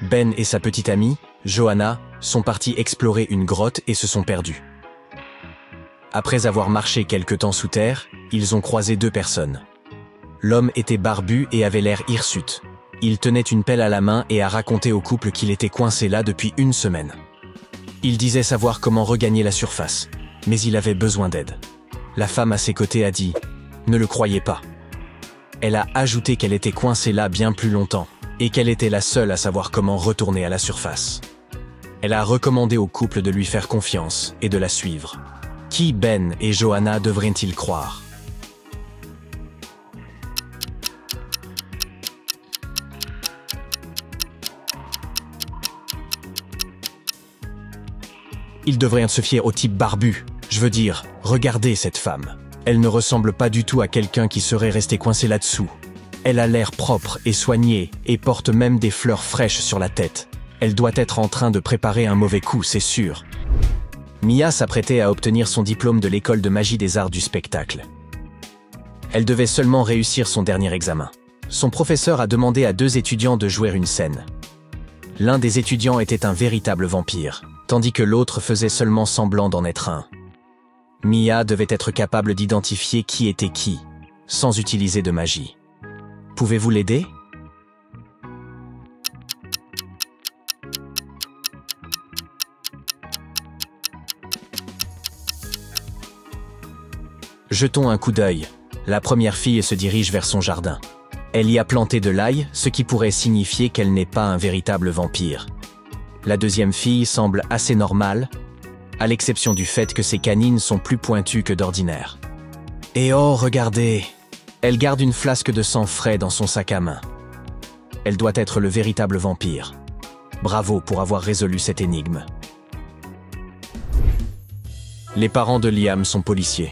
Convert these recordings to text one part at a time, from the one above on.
Ben et sa petite amie, Johanna, sont partis explorer une grotte et se sont perdus. Après avoir marché quelque temps sous terre, ils ont croisé deux personnes. L'homme était barbu et avait l'air hirsute. Il tenait une pelle à la main et a raconté au couple qu'il était coincé là depuis une semaine. Il disait savoir comment regagner la surface, mais il avait besoin d'aide. La femme à ses côtés a dit « Ne le croyez pas ». Elle a ajouté qu'elle était coincée là bien plus longtemps et qu'elle était la seule à savoir comment retourner à la surface. Elle a recommandé au couple de lui faire confiance et de la suivre. Qui Ben et Johanna devraient-ils croire? Ils devraient se fier au type barbu. Je veux dire, regardez cette femme. Elle ne ressemble pas du tout à quelqu'un qui serait resté coincé là-dessous. Elle a l'air propre et soignée et porte même des fleurs fraîches sur la tête. Elle doit être en train de préparer un mauvais coup, c'est sûr. Mia s'apprêtait à obtenir son diplôme de l'école de magie des arts du spectacle. Elle devait seulement réussir son dernier examen. Son professeur a demandé à deux étudiants de jouer une scène. L'un des étudiants était un véritable vampire, tandis que l'autre faisait seulement semblant d'en être un. Mia devait être capable d'identifier qui était qui, sans utiliser de magie. Pouvez-vous l'aider? Jetons un coup d'œil. La première fille se dirige vers son jardin. Elle y a planté de l'ail, ce qui pourrait signifier qu'elle n'est pas un véritable vampire. La deuxième fille semble assez normale, à l'exception du fait que ses canines sont plus pointues que d'ordinaire. Et oh, regardez! Elle garde une flasque de sang frais dans son sac à main. Elle doit être le véritable vampire. Bravo pour avoir résolu cette énigme. Les parents de Liam sont policiers.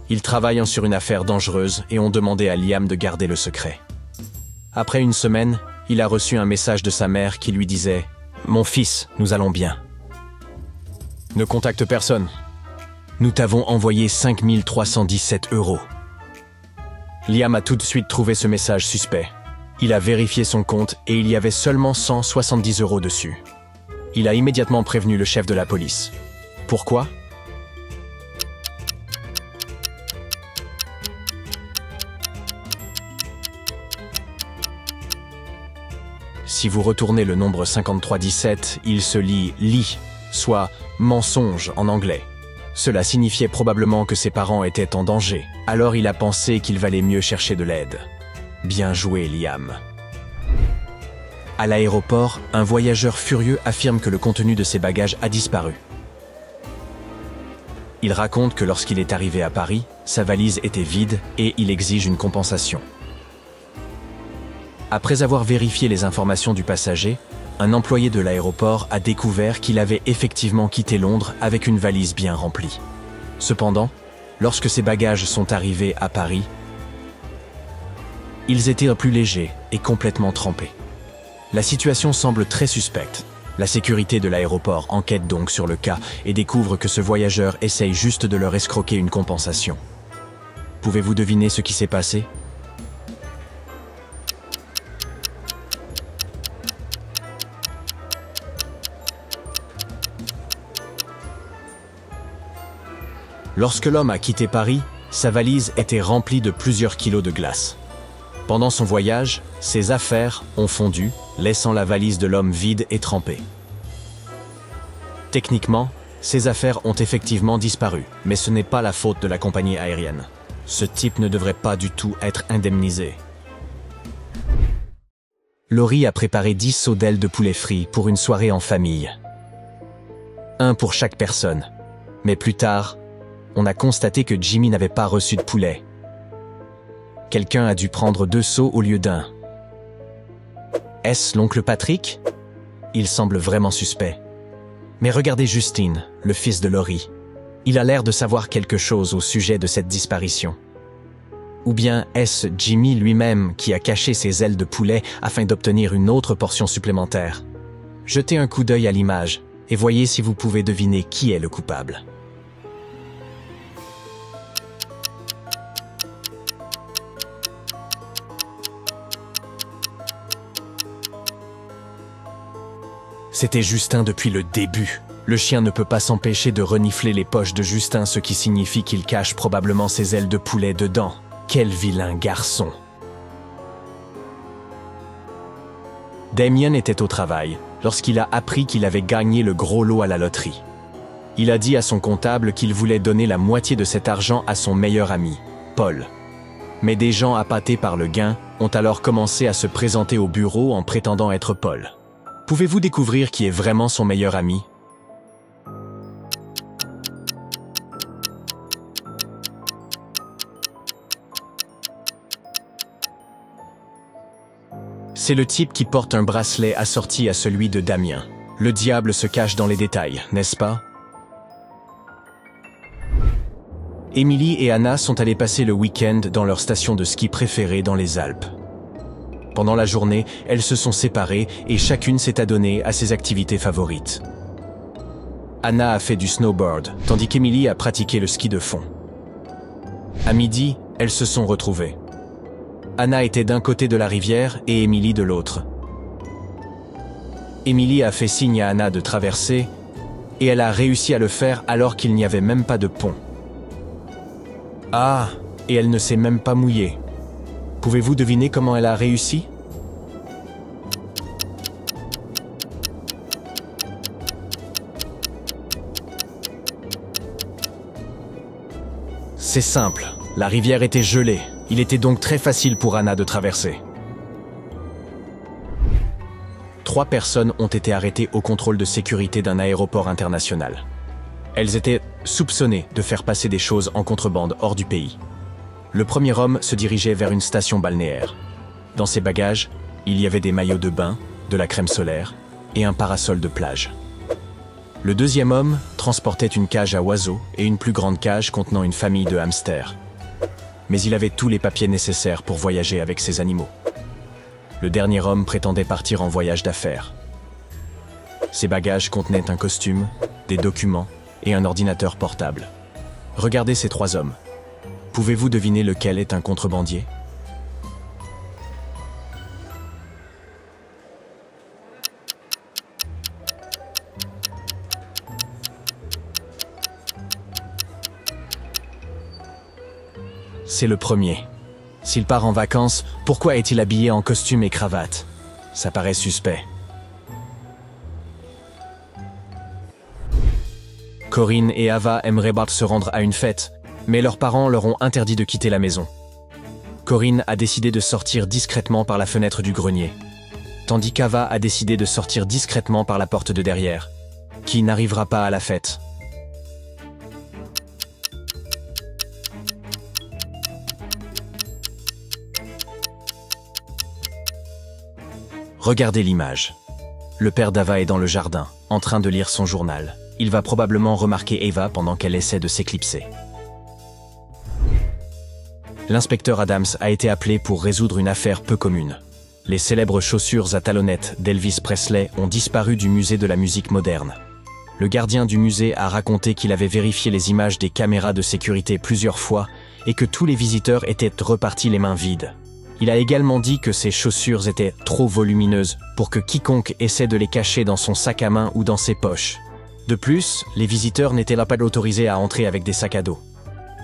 Ils travaillent sur une affaire dangereuse et ont demandé à Liam de garder le secret. Après une semaine, il a reçu un message de sa mère qui lui disait « Mon fils, nous allons bien. Ne contacte personne. Nous t'avons envoyé 5 317 €. » Liam a tout de suite trouvé ce message suspect. Il a vérifié son compte et il y avait seulement 170 € dessus. Il a immédiatement prévenu le chef de la police. Pourquoi ? Si vous retournez le nombre 5317, il se lit « lie », soit « mensonge » en anglais. Cela signifiait probablement que ses parents étaient en danger, alors il a pensé qu'il valait mieux chercher de l'aide. Bien joué, Liam. À l'aéroport, un voyageur furieux affirme que le contenu de ses bagages a disparu. Il raconte que lorsqu'il est arrivé à Paris, sa valise était vide et il exige une compensation. Après avoir vérifié les informations du passager, un employé de l'aéroport a découvert qu'il avait effectivement quitté Londres avec une valise bien remplie. Cependant, lorsque ses bagages sont arrivés à Paris, ils étaient plus légers et complètement trempés. La situation semble très suspecte. La sécurité de l'aéroport enquête donc sur le cas et découvre que ce voyageur essaye juste de leur escroquer une compensation. Pouvez-vous deviner ce qui s'est passé ? Lorsque l'homme a quitté Paris, sa valise était remplie de plusieurs kilos de glace. Pendant son voyage, ses affaires ont fondu, laissant la valise de l'homme vide et trempée. Techniquement, ses affaires ont effectivement disparu, mais ce n'est pas la faute de la compagnie aérienne. Ce type ne devrait pas du tout être indemnisé. Laurie a préparé 10 seaux d'ailes de poulet frit pour une soirée en famille. Un pour chaque personne. Mais plus tard, on a constaté que Jimmy n'avait pas reçu de poulet. Quelqu'un a dû prendre 2 seaux au lieu d'un. Est-ce l'oncle Patrick? Il semble vraiment suspect. Mais regardez Justine, le fils de Laurie. Il a l'air de savoir quelque chose au sujet de cette disparition. Ou bien est-ce Jimmy lui-même qui a caché ses ailes de poulet afin d'obtenir une autre portion supplémentaire? Jetez un coup d'œil à l'image et voyez si vous pouvez deviner qui est le coupable. C'était Justin depuis le début. Le chien ne peut pas s'empêcher de renifler les poches de Justin, ce qui signifie qu'il cache probablement ses ailes de poulet dedans. Quel vilain garçon! Damien était au travail lorsqu'il a appris qu'il avait gagné le gros lot à la loterie. Il a dit à son comptable qu'il voulait donner la moitié de cet argent à son meilleur ami, Paul. Mais des gens appâtés par le gain ont alors commencé à se présenter au bureau en prétendant être Paul. Pouvez-vous découvrir qui est vraiment son meilleur ami? C'est le type qui porte un bracelet assorti à celui de Damien. Le diable se cache dans les détails, n'est-ce pas? Emily et Anna sont allées passer le week-end dans leur station de ski préférée dans les Alpes. Pendant la journée, elles se sont séparées et chacune s'est adonnée à ses activités favorites. Anna a fait du snowboard, tandis qu'Emily a pratiqué le ski de fond. À midi, elles se sont retrouvées. Anna était d'un côté de la rivière et Emily de l'autre. Emily a fait signe à Anna de traverser et elle a réussi à le faire alors qu'il n'y avait même pas de pont. Ah, et elle ne s'est même pas mouillée. Pouvez-vous deviner comment elle a réussi? C'est simple, la rivière était gelée. Il était donc très facile pour Anna de traverser. 3 personnes ont été arrêtées au contrôle de sécurité d'un aéroport international. Elles étaient soupçonnées de faire passer des choses en contrebande hors du pays. Le premier homme se dirigeait vers une station balnéaire. Dans ses bagages, il y avait des maillots de bain, de la crème solaire et un parasol de plage. Le deuxième homme transportait une cage à oiseaux et une plus grande cage contenant une famille de hamsters. Mais il avait tous les papiers nécessaires pour voyager avec ces animaux. Le dernier homme prétendait partir en voyage d'affaires. Ses bagages contenaient un costume, des documents et un ordinateur portable. Regardez ces 3 hommes. Pouvez-vous deviner lequel est un contrebandier? C'est le premier. S'il part en vacances, pourquoi est-il habillé en costume et cravate? Ça paraît suspect. Corinne et Ava aimeraient se rendre à une fête, mais leurs parents leur ont interdit de quitter la maison. Corinne a décidé de sortir discrètement par la fenêtre du grenier, tandis qu'Ava a décidé de sortir discrètement par la porte de derrière, qui n'arrivera pas à la fête. Regardez l'image. Le père d'Ava est dans le jardin, en train de lire son journal. Il va probablement remarquer Ava pendant qu'elle essaie de s'éclipser. L'inspecteur Adams a été appelé pour résoudre une affaire peu commune. Les célèbres chaussures à talonnettes d'Elvis Presley ont disparu du musée de la musique moderne. Le gardien du musée a raconté qu'il avait vérifié les images des caméras de sécurité plusieurs fois et que tous les visiteurs étaient repartis les mains vides. Il a également dit que ces chaussures étaient trop volumineuses pour que quiconque essaie de les cacher dans son sac à main ou dans ses poches. De plus, les visiteurs n'étaient là pas autorisés à entrer avec des sacs à dos.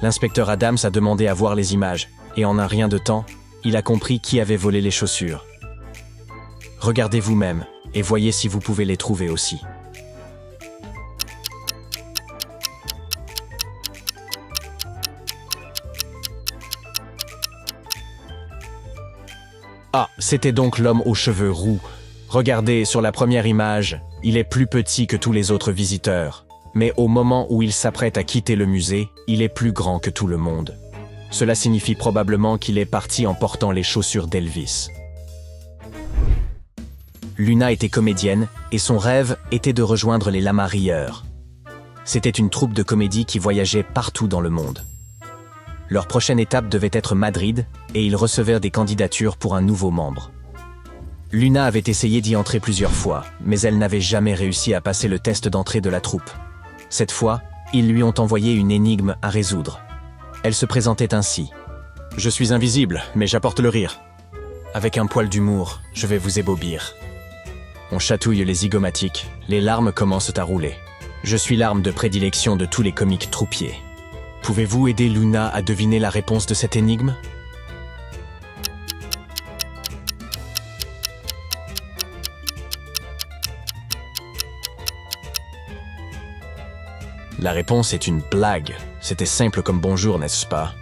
L'inspecteur Adams a demandé à voir les images, et en un rien de temps, il a compris qui avait volé les chaussures. Regardez vous-même, et voyez si vous pouvez les trouver aussi. Ah, c'était donc l'homme aux cheveux roux. Regardez, sur la première image, il est plus petit que tous les autres visiteurs. Mais au moment où il s'apprête à quitter le musée, il est plus grand que tout le monde. Cela signifie probablement qu'il est parti en portant les chaussures d'Elvis. Luna était comédienne et son rêve était de rejoindre les Lamas Rieurs. C'était une troupe de comédie qui voyageait partout dans le monde. Leur prochaine étape devait être Madrid et ils recevaient des candidatures pour un nouveau membre. Luna avait essayé d'y entrer plusieurs fois, mais elle n'avait jamais réussi à passer le test d'entrée de la troupe. Cette fois, ils lui ont envoyé une énigme à résoudre. Elle se présentait ainsi. « Je suis invisible, mais j'apporte le rire. Avec un poil d'humour, je vais vous ébobir. » On chatouille les zygomatiques, les larmes commencent à rouler. Je suis l'arme de prédilection de tous les comiques troupiers. Pouvez-vous aider Luna à deviner la réponse de cette énigme? La réponse est une blague. C'était simple comme bonjour, n'est-ce pas?